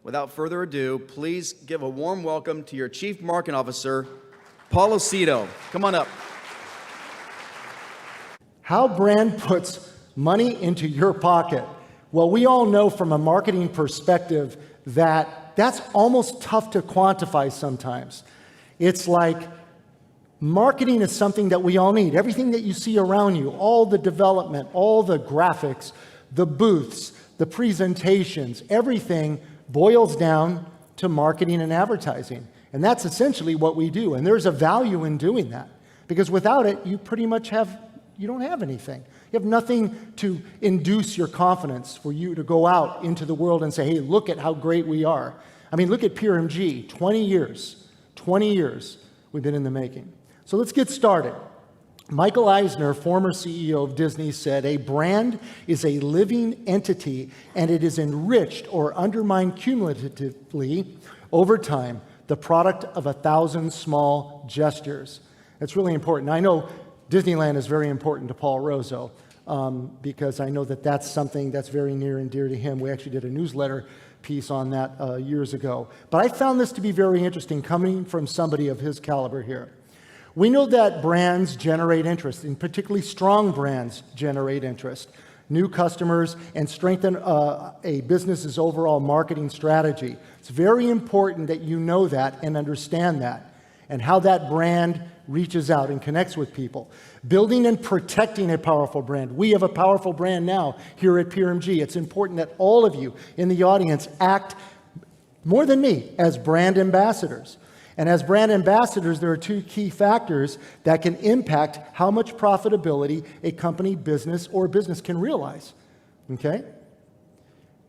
Without further ado, please give a warm welcome to your Chief Marketing Officer, Paul Lucido. Come on up. How brand puts money into your pocket. Well, we all know from a marketing perspective that that's almost tough to quantify sometimes. It's like marketing is something that we all need. Everything that you see around you, all the development, all the graphics, the booths, the presentations, everything boils down to marketing and advertising. And that's essentially what we do. And there's a value in doing that. Because without it, you pretty much you don't have anything. You have nothing to induce your confidence for you to go out into the world and say, hey, look at how great we are. I mean, look at PRMG, 20 years we've been in the making. So let's get started. Michael Eisner, former CEO of Disney, said, a brand is a living entity and it is enriched or undermined cumulatively over time, the product of 1,000 small gestures. That's really important. I know Disneyland is very important to Paul Rozo because I know that that's something that's very near and dear to him. We actually did a newsletter piece on that years ago. But I found this to be very interesting coming from somebody of his caliber here. We know that brands generate interest, and particularly strong brands generate interest, new customers, and strengthen a business's overall marketing strategy. It's very important that you know that and understand that, and how that brand reaches out and connects with people. Building and protecting a powerful brand. We have a powerful brand now here at PRMG. It's important that all of you in the audience act, more than me, as brand ambassadors. And as brand ambassadors, there are two key factors that can impact how much profitability a company, business, or business can realize. Okay?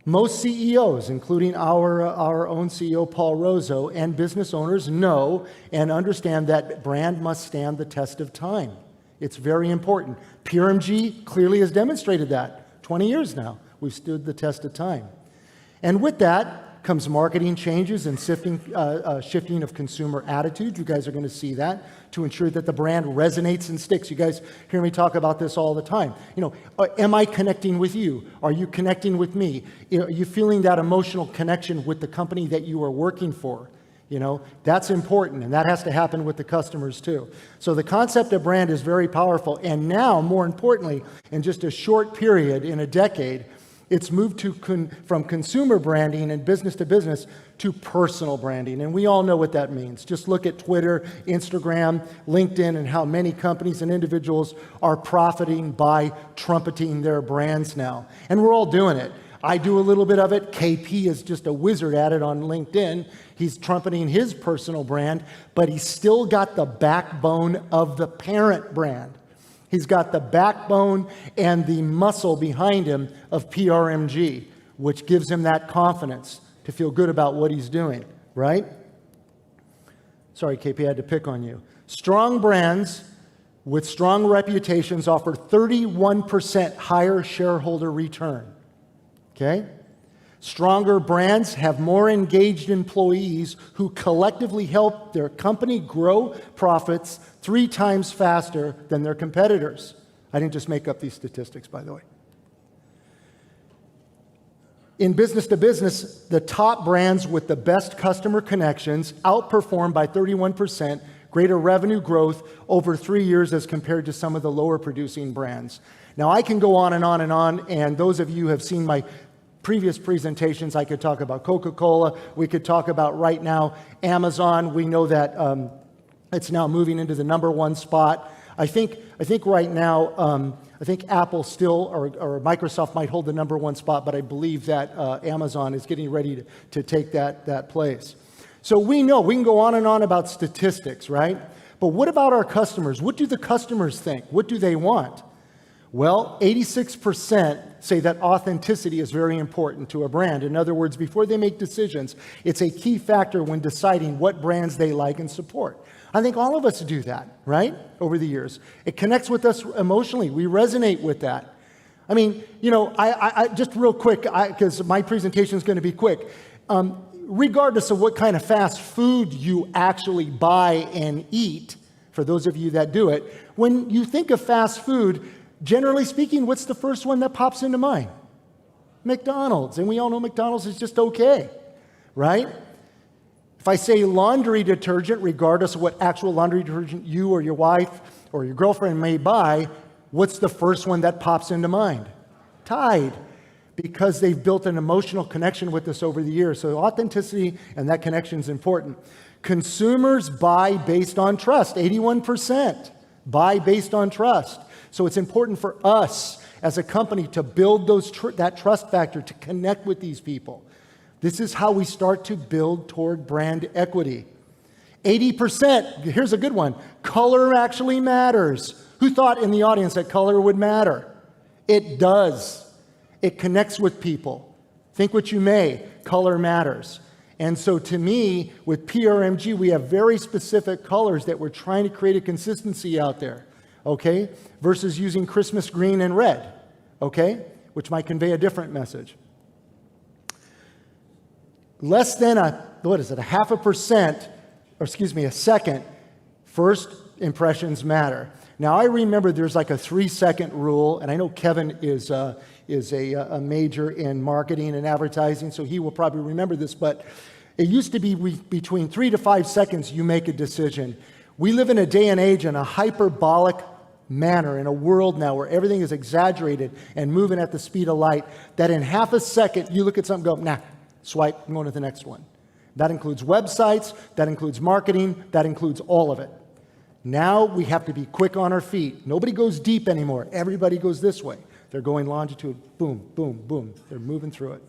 Most CEOs, including our own CEO, Paul Rozo, and business owners know and understand that brand must stand the test of time. It's very important. PRMG clearly has demonstrated that. 20 years now, we've stood the test of time. And with that comes marketing changes and shifting of consumer attitudes. You guys are going to see that to ensure that the brand resonates and sticks. You guys hear me talk about this all the time. You know, am I connecting with you? Are you connecting with me? Are you feeling that emotional connection with the company that you are working for? You know, that's important, and that has to happen with the customers too. So the concept of brand is very powerful, and now, more importantly, in just a short period, in a decade, it's moved from consumer branding and business to business to personal branding. And we all know what that means. Just look at Twitter, Instagram, LinkedIn, and how many companies and individuals are profiting by trumpeting their brands now. And we're all doing it. I do a little bit of it. KP is just a wizard at it on LinkedIn. He's trumpeting his personal brand, but he's still got the backbone of the parent brand. He's got the backbone and the muscle behind him of PRMG, which gives him that confidence to feel good about what he's doing, right? Sorry, KP, I had to pick on you. Strong brands with strong reputations offer 31% higher shareholder return, okay? Stronger brands have more engaged employees who collectively help their company grow profits 3 times faster than their competitors. I didn't just make up these statistics, by the way. In business to business, the top brands with the best customer connections outperform by 31% greater revenue growth over 3 years as compared to some of the lower producing brands. Now, I can go on and on and on, and those of you who have seen my previous presentations, I could talk about Coca-Cola. We could talk about right now Amazon. We know that it's now moving into the #1 spot. I think right now, I think Apple still or Microsoft might hold the #1 spot, but I believe that Amazon is getting ready to take that place. So we know we can go on and on about statistics, right? But what about our customers? What do the customers think? What do they want? Well, 86% say that authenticity is very important to a brand. In other words, before they make decisions, it's a key factor when deciding what brands they like and support. I think all of us do that, right? Over the years. It connects with us emotionally. We resonate with that. I mean, you know, I just real quick, because my presentation is going to be quick. Regardless of what kind of fast food you actually buy and eat, for those of you that do it. When you think of fast food, generally speaking, what's the first one that pops into mind? McDonald's. And we all know McDonald's is just okay, right? If I say laundry detergent, regardless of what actual laundry detergent you or your wife or your girlfriend may buy, what's the first one that pops into mind? Tide. Because they've built an emotional connection with us over the years. So authenticity and that connection is important. Consumers buy based on trust. 81% buy based on trust. So it's important for us as a company to build that trust factor, to connect with these people. This is how we start to build toward brand equity. 80%, here's a good one, color actually matters. Who thought in the audience that color would matter? It does. It connects with people. Think what you may, color matters. And so to me, with PRMG, we have very specific colors that we're trying to create a consistency out there, okay? Versus using Christmas green and red, okay? Which might convey a different message. Less than a 0.5%, a second, first impressions matter. Now, I remember there's like a 3-second rule, and I know Kevin is a major in marketing and advertising, so he will probably remember this, but it used to be between 3 to 5 seconds you make a decision. We live in a day and age in a hyperbolic manner, in a world now where everything is exaggerated and moving at the speed of light, that in half a second you look at something and go, nah, swipe, I'm going to the next one. That includes websites, that includes marketing, that includes all of it. Now we have to be quick on our feet. Nobody goes deep anymore. Everybody goes this way. They're going longitude, boom, boom, boom. They're moving through it.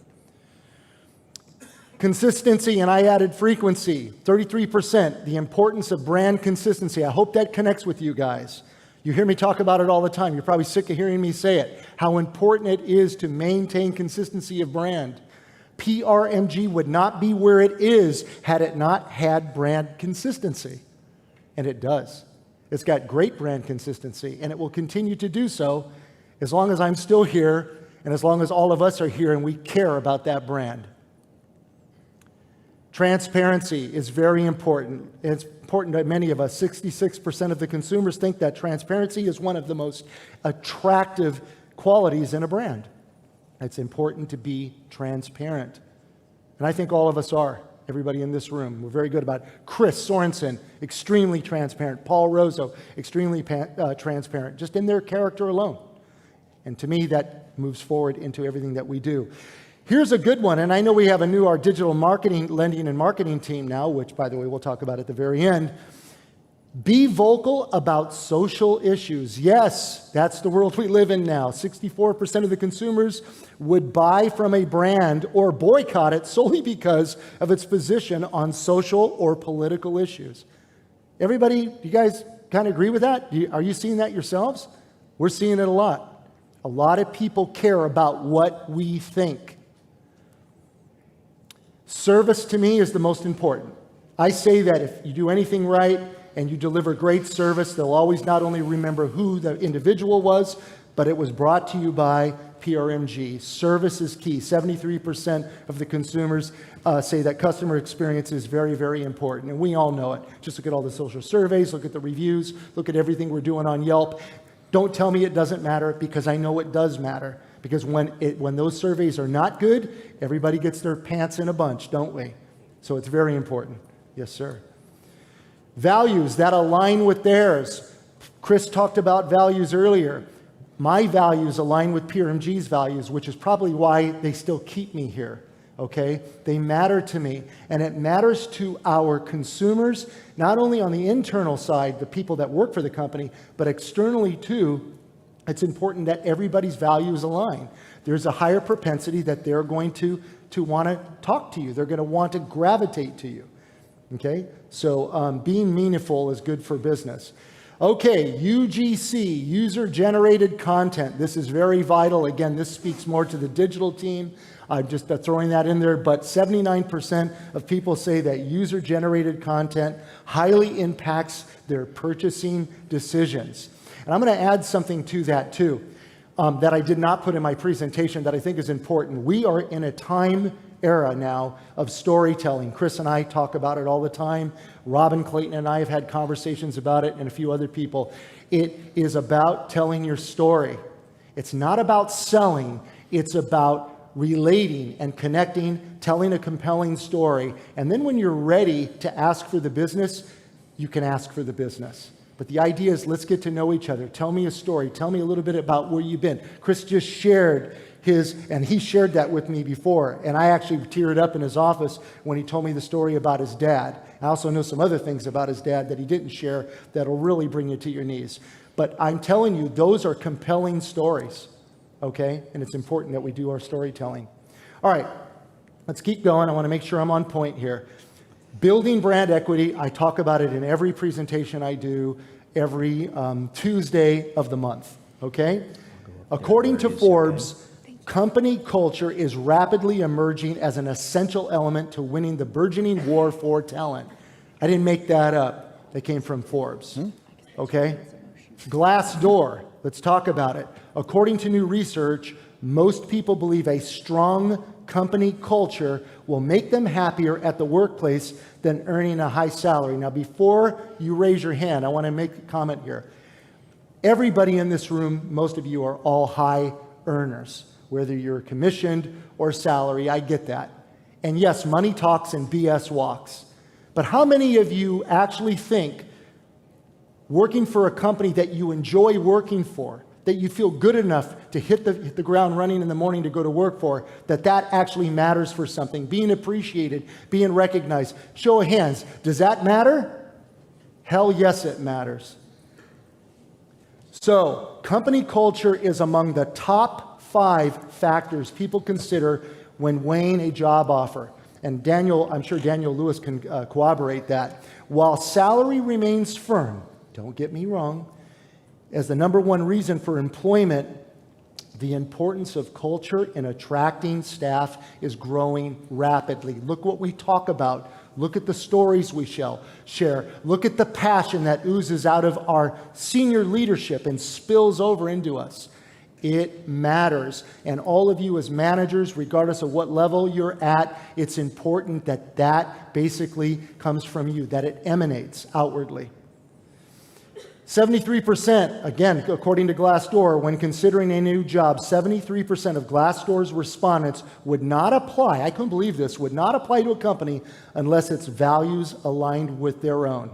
Consistency, and I added frequency, 33%, the importance of brand consistency. I hope that connects with you guys. You hear me talk about it all the time. You're probably sick of hearing me say it, how important it is to maintain consistency of brand. PRMG would not be where it is had it not had brand consistency. And it does. It's got great brand consistency, and it will continue to do so as long as I'm still here and as long as all of us are here and we care about that brand. Transparency is very important. It's important to many of us. 66% of the consumers think that transparency is one of the most attractive qualities in a brand. It's important to be transparent. And I think all of us are. Everybody in this room, we're very good about it. Chris Sorensen, extremely transparent. Paul Rosso, extremely transparent, just in their character alone. And to me, that moves forward into everything that we do. Here's a good one, and I know we have our digital marketing, lending and marketing team now, which, by the way, we'll talk about at the very end. Be vocal about social issues. Yes, that's the world we live in now. 64% of the consumers would buy from a brand or boycott it solely because of its position on social or political issues. Everybody, do you guys kind of agree with that? Are you seeing that yourselves? We're seeing it a lot. A lot of people care about what we think. Service to me is the most important. I say that if you do anything right, and you deliver great service, they'll always not only remember who the individual was, but it was brought to you by PRMG. Service is key. 73% of the consumers say that customer experience is very, very important, and we all know it. Just look at all the social surveys, look at the reviews, look at everything we're doing on Yelp. Don't tell me it doesn't matter, because I know it does matter. Because when those surveys are not good, everybody gets their pants in a bunch, don't we? So it's very important. Yes, sir. Values that align with theirs. Chris talked about values earlier. My values align with PRMG's values, which is probably why they still keep me here, okay? They matter to me, and it matters to our consumers, not only on the internal side, the people that work for the company, but externally too. It's important that everybody's values align. There's a higher propensity that they're going to want to talk to you. They're going to want to gravitate to you. Okay, so being meaningful is good for business. Okay, UGC, user-generated content. This is very vital. Again, this speaks more to the digital team. I'm just throwing that in there, but 79% of people say that user-generated content highly impacts their purchasing decisions. And I'm going to add something to that too, that I did not put in my presentation that I think is important. We are in a time era now of storytelling. Chris and I talk about it all the time. Robin Clayton and I have had conversations about it, and a few other people. It is about telling your story. It's not about selling. It's about relating and connecting, telling a compelling story. And then when you're ready to ask for the business, you can ask for the business. But the idea is, let's get to know each other. Tell me a story. Tell me a little bit about where you've been. Chris just shared and he shared that with me before. And I actually teared up in his office when he told me the story about his dad. I also know some other things about his dad that he didn't share that'll really bring you to your knees. But I'm telling you, those are compelling stories, okay? And it's important that we do our storytelling. All right, let's keep going. I want to make sure I'm on point here. Building brand equity, I talk about it in every presentation I do every Tuesday of the month, okay? According to Forbes, company culture is rapidly emerging as an essential element to winning the burgeoning war for talent. I didn't make that up. That came from Forbes, okay? Glassdoor, let's talk about it. According to new research, most people believe a strong company culture will make them happier at the workplace than earning a high salary. Now, before you raise your hand, I want to make a comment here. Everybody in this room, most of you are all high earners, whether you're commissioned or salary, I get that. And yes, money talks and BS walks. But how many of you actually think working for a company that you enjoy working for, that you feel good enough to hit the ground running in the morning to go to work for, that actually matters for something, being appreciated, being recognized? Show of hands, does that matter? Hell yes, it matters. So, company culture is among the top 5 factors people consider when weighing a job offer. And I'm sure Daniel Lewis can corroborate that. While salary remains firm, don't get me wrong, as the number one reason for employment, the importance of culture in attracting staff is growing rapidly. Look what we talk about. Look at the stories we share. Look at the passion that oozes out of our senior leadership and spills over into us. It matters. And all of you as managers, regardless of what level you're at, it's important that basically comes from you, that it emanates outwardly. 73%, again, according to Glassdoor, when considering a new job, 73% of Glassdoor's respondents would not apply, I couldn't believe this, would not apply to a company unless its values aligned with their own.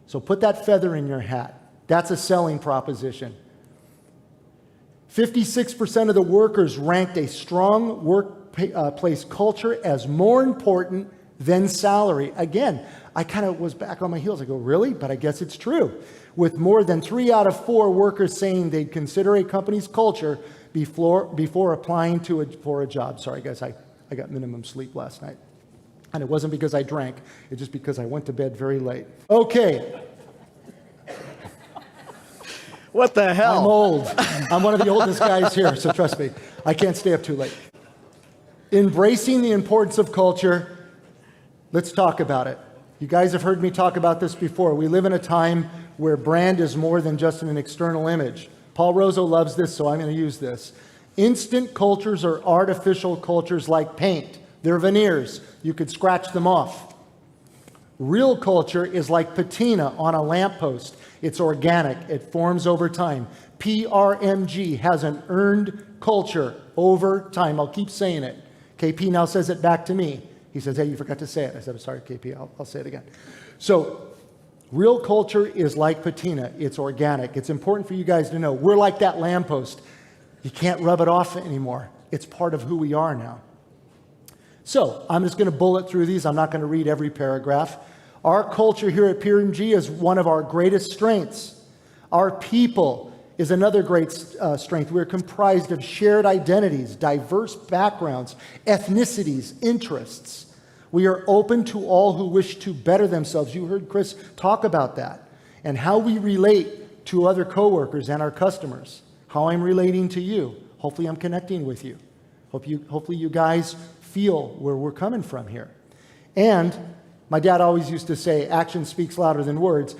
So put that feather in your hat. That's a selling proposition. 56% of the workers ranked a strong workplace culture as more important than salary. Again, I kind of was back on my heels. I go, really? But I guess it's true. With more than 3 out of 4 workers saying they'd consider a company's culture before applying for a job. Sorry, guys, I got minimum sleep last night. And it wasn't because I drank. It's just because I went to bed very late. Okay. What the hell? I'm old. I'm one of the oldest guys here, so trust me. I can't stay up too late. Embracing the importance of culture. Let's talk about it. You guys have heard me talk about this before. We live in a time where brand is more than just an external image. Paul Rozzo loves this, so I'm going to use this. Instant cultures are artificial cultures like paint. They're veneers. You could scratch them off. Real culture is like patina on a lamppost. It's organic. It forms over time. PRMG has an earned culture over time. I'll keep saying it. KP now says it back to me. He says, hey, you forgot to say it. I said, sorry, KP, I'll say it again. So, real culture is like patina. It's organic. It's important for you guys to know. We're like that lamppost. You can't rub it off anymore. It's part of who we are now. So, I'm just going to bullet through these. I'm not going to read every paragraph. Our culture here at PRMG is one of our greatest strengths. Our people is another great strength. We're comprised of shared identities, diverse backgrounds, ethnicities, interests. We are open to all who wish to better themselves. You heard Chris talk about that and how we relate to other coworkers and our customers, how I'm relating to you. Hopefully I'm connecting with you. Hopefully you guys feel where we're coming from here. And my dad always used to say, action speaks louder than words.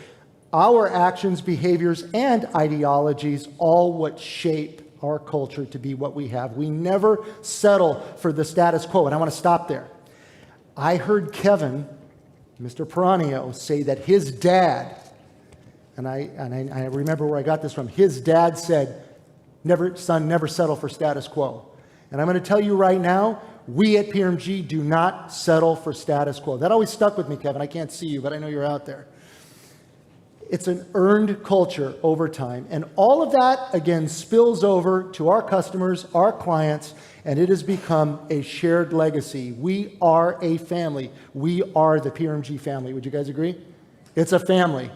Our actions, behaviors, and ideologies all what shape our culture to be what we have. We never settle for the status quo, and I want to stop there. I heard Kevin, Mr. Peranio, say that his dad, and I remember where I got this from, his dad said, son, never settle for status quo. And I'm going to tell you right now, we at PRMG do not settle for status quo. That always stuck with me, Kevin. I can't see you, but I know you're out there. It's an earned culture over time. And all of that, again, spills over to our customers, our clients, and it has become a shared legacy. We are a family. We are the PRMG family. Would you guys agree? It's a family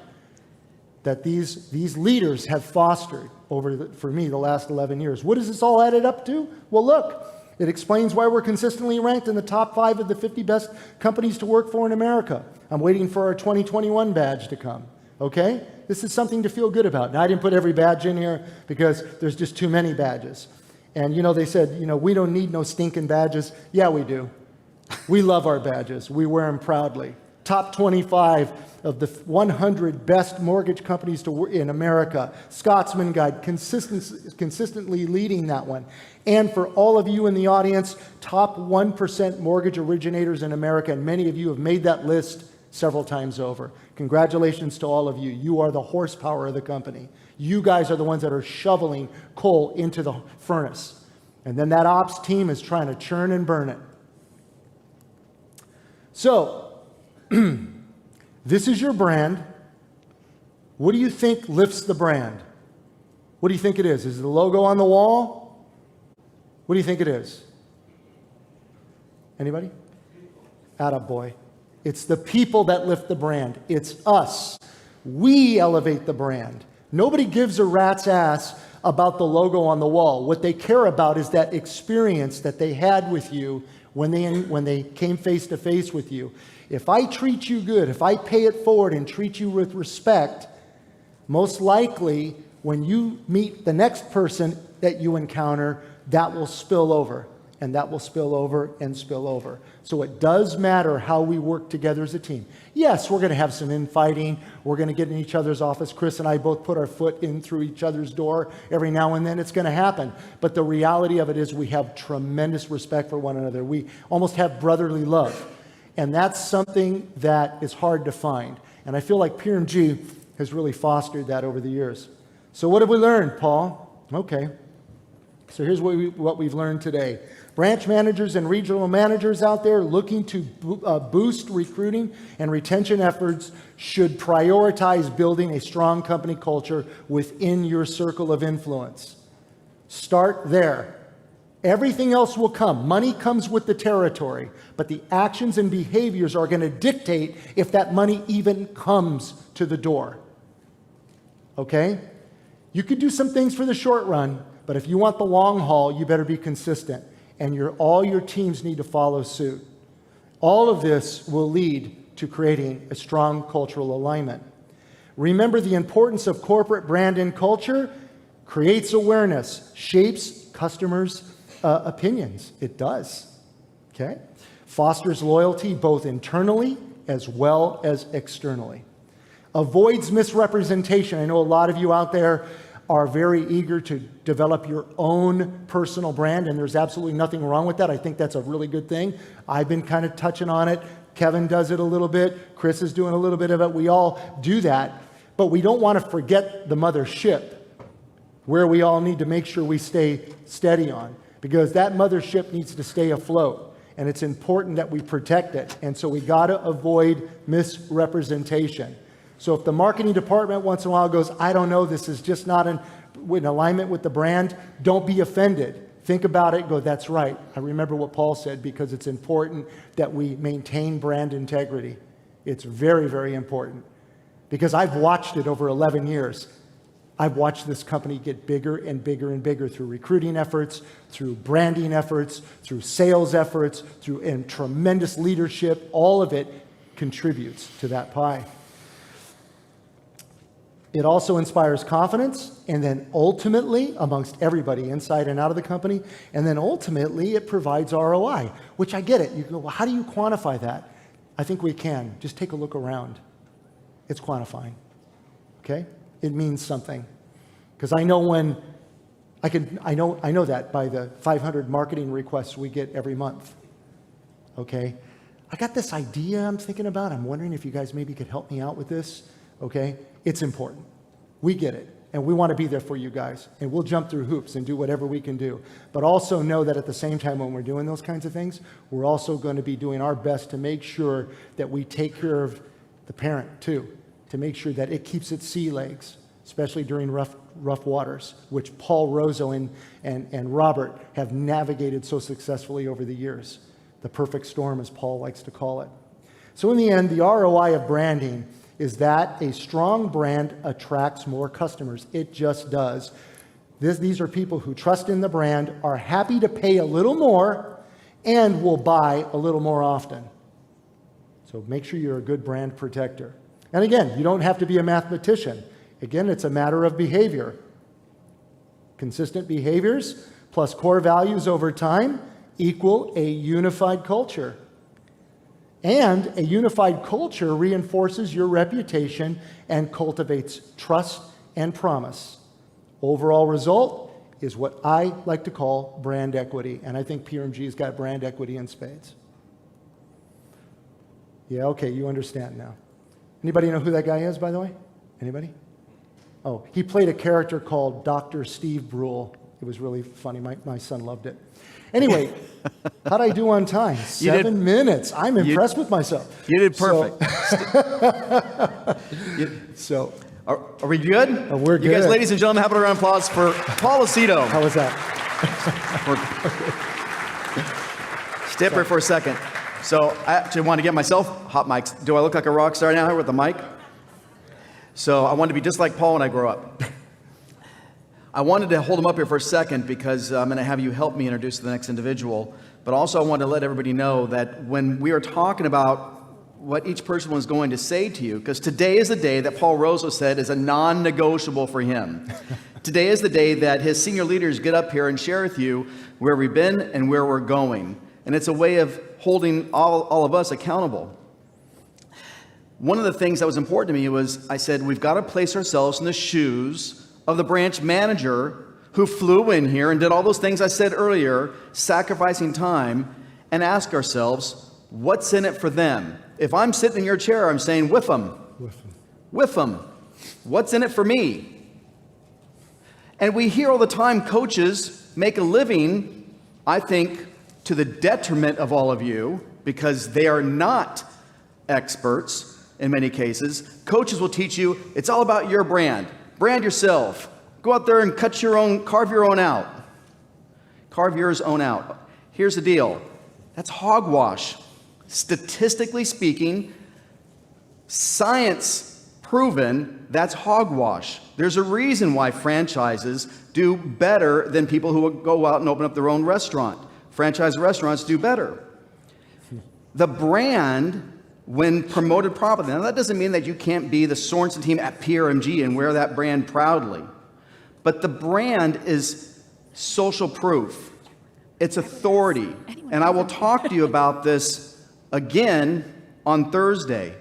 that these leaders have fostered for me, the last 11 years. What does this all added up to? Well, look, it explains why we're consistently ranked in the top 5 of the 50 best companies to work for in America. I'm waiting for our 2021 badge to come. Okay? This is something to feel good about. Now, I didn't put every badge in here because there's just too many badges. And, they said, we don't need no stinking badges. Yeah, we do. We love our badges. We wear them proudly. Top 25 of the 100 best mortgage companies to work in America. Scotsman Guide, consistently leading that one. And for all of you in the audience, top 1% mortgage originators in America, and many of you have made that list several times over. Congratulations to all of you. You are the horsepower of the company. You guys are the ones that are shoveling coal into the furnace. And then that ops team is trying to churn and burn it. So, this is your brand. What do you think lifts the brand? What do you think it is? Is it the logo on the wall? What do you think it is? Anybody? Attaboy. It's the people that lift the brand. It's us. We elevate the brand. Nobody gives a rat's ass about the logo on the wall. What they care about is that experience that they had with you when they came face to face with you. If I treat you good, if I pay it forward and treat you with respect, most likely when you meet the next person that you encounter, that will spill over. And that will spill over and spill over. So it does matter how we work together as a team. Yes, we're going to have some infighting. We're going to get in each other's office. Chris and I both put our foot in through each other's door. Every now and then it's going to happen. But the reality of it is we have tremendous respect for one another. We almost have brotherly love. And that's something that is hard to find. And I feel like PRMG has really fostered that over the years. So what have we learned, Paul? Okay. So here's what we've learned today. Branch managers and regional managers out there looking to boost recruiting and retention efforts should prioritize building a strong company culture within your circle of influence. Start there. Everything else will come. Money comes with the territory, but the actions and behaviors are going to dictate if that money even comes to the door. Okay? You could do some things for the short run, but if you want the long haul, you better be consistent. And all your teams need to follow suit. All of this will lead to creating a strong cultural alignment. Remember, the importance of corporate brand and culture creates awareness, shapes customers' opinions. It does. Okay? Fosters loyalty both internally as well as externally. Avoids misrepresentation. I know a lot of you out there are very eager to develop your own personal brand, and there's absolutely nothing wrong with that. I think that's a really good thing. I've been kind of touching on it. Kevin does it a little bit. Chris is doing a little bit of it. We all do that, but we don't want to forget the mothership where we all need to make sure we stay steady on, because that mothership needs to stay afloat, and it's important that we protect it, and so we got to avoid misrepresentation. So if the marketing department once in a while goes, I don't know, this is just not in alignment with the brand, don't be offended. Think about it, go, that's right. I remember what Paul said, because it's important that we maintain brand integrity. It's very, very important. Because I've watched it over 11 years. I've watched this company get bigger and bigger and bigger through recruiting efforts, through branding efforts, through sales efforts, and tremendous leadership. All of it contributes to that pie. It also inspires confidence, and then ultimately, amongst everybody inside and out of the company, and then ultimately it provides ROI, which I get it. You go, well, how do you quantify that? I think we can. Just take a look around. It's quantifying, okay? It means something. Because I know when I know that by the 500 marketing requests we get every month. Okay? I got this idea I'm thinking about. I'm wondering if you guys maybe could help me out with this. Okay? It's important. We get it. And we want to be there for you guys. And we'll jump through hoops and do whatever we can do. But also know that at the same time when we're doing those kinds of things, we're also going to be doing our best to make sure that we take care of the parent too, to make sure that it keeps its sea legs, especially during rough waters, which Paul Rosso and Robert have navigated so successfully over the years. The perfect storm, as Paul likes to call it. So in the end, the ROI of branding is that a strong brand attracts more customers. It just does. These are people who trust in the brand, are happy to pay a little more, and will buy a little more often. So make sure you're a good brand protector. And again, you don't have to be a mathematician. Again, it's a matter of behavior. Consistent behaviors plus core values over time equal a unified culture. And a unified culture reinforces your reputation and cultivates trust and promise. Overall result is what I like to call brand equity. And I think PRMG's got brand equity in spades. Yeah, okay, you understand now. Anybody know who that guy is, by the way? Anybody? Oh, he played a character called Dr. Steve Brule. It was really funny. My son loved it. Anyway, how'd I do on time? 7 minutes. I'm impressed with myself. You did perfect. Are we good? We're good. You guys, ladies and gentlemen, have a round of applause for Paul Lucido. How was that? Stay up here for a second. So I actually want to get myself hot mics. Do I look like a rock star now with the mic? So I want to be just like Paul when I grow up. I wanted to hold him up here for a second because I'm going to have you help me introduce the next individual. But also I want to let everybody know that when we are talking about what each person was going to say to you, because today is the day that Paul Rosso said is a non-negotiable for him. Today is the day that his senior leaders get up here and share with you where we've been and where we're going. And it's a way of holding all of us accountable. One of the things that was important to me was I said, we've got to place ourselves in the shoes of the branch manager who flew in here and did all those things I said earlier, sacrificing time, and ask ourselves, what's in it for them? If I'm sitting in your chair, I'm saying, with them. With them. What's in it for me? And we hear all the time coaches make a living, I think, to the detriment of all of you, because they are not experts in many cases. Coaches will teach you, it's all about your brand. Brand yourself. Go out there and carve your own out. Carve yours own out. Here's the deal. That's hogwash. Statistically speaking, science proven, that's hogwash. There's a reason why franchises do better than people who go out and open up their own restaurant. Franchise restaurants do better. The brand, when promoted properly, now that doesn't mean that you can't be the Sorensen team at PRMG and wear that brand proudly. But the brand is social proof. It's authority. And I will talk to you about this again on Thursday.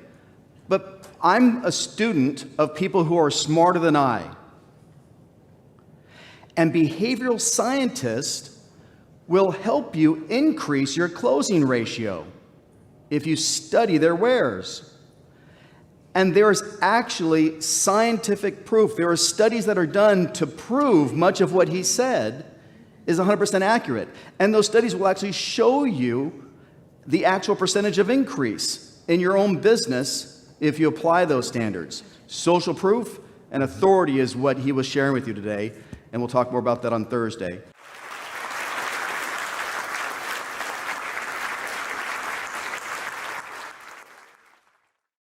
But I'm a student of people who are smarter than I. And behavioral scientists will help you increase your closing ratio if you study their wares. And there's actually scientific proof. There are studies that are done to prove much of what he said is 100% accurate. And those studies will actually show you the actual percentage of increase in your own business if you apply those standards. Social proof and authority is what he was sharing with you today, and we'll talk more about that on Thursday.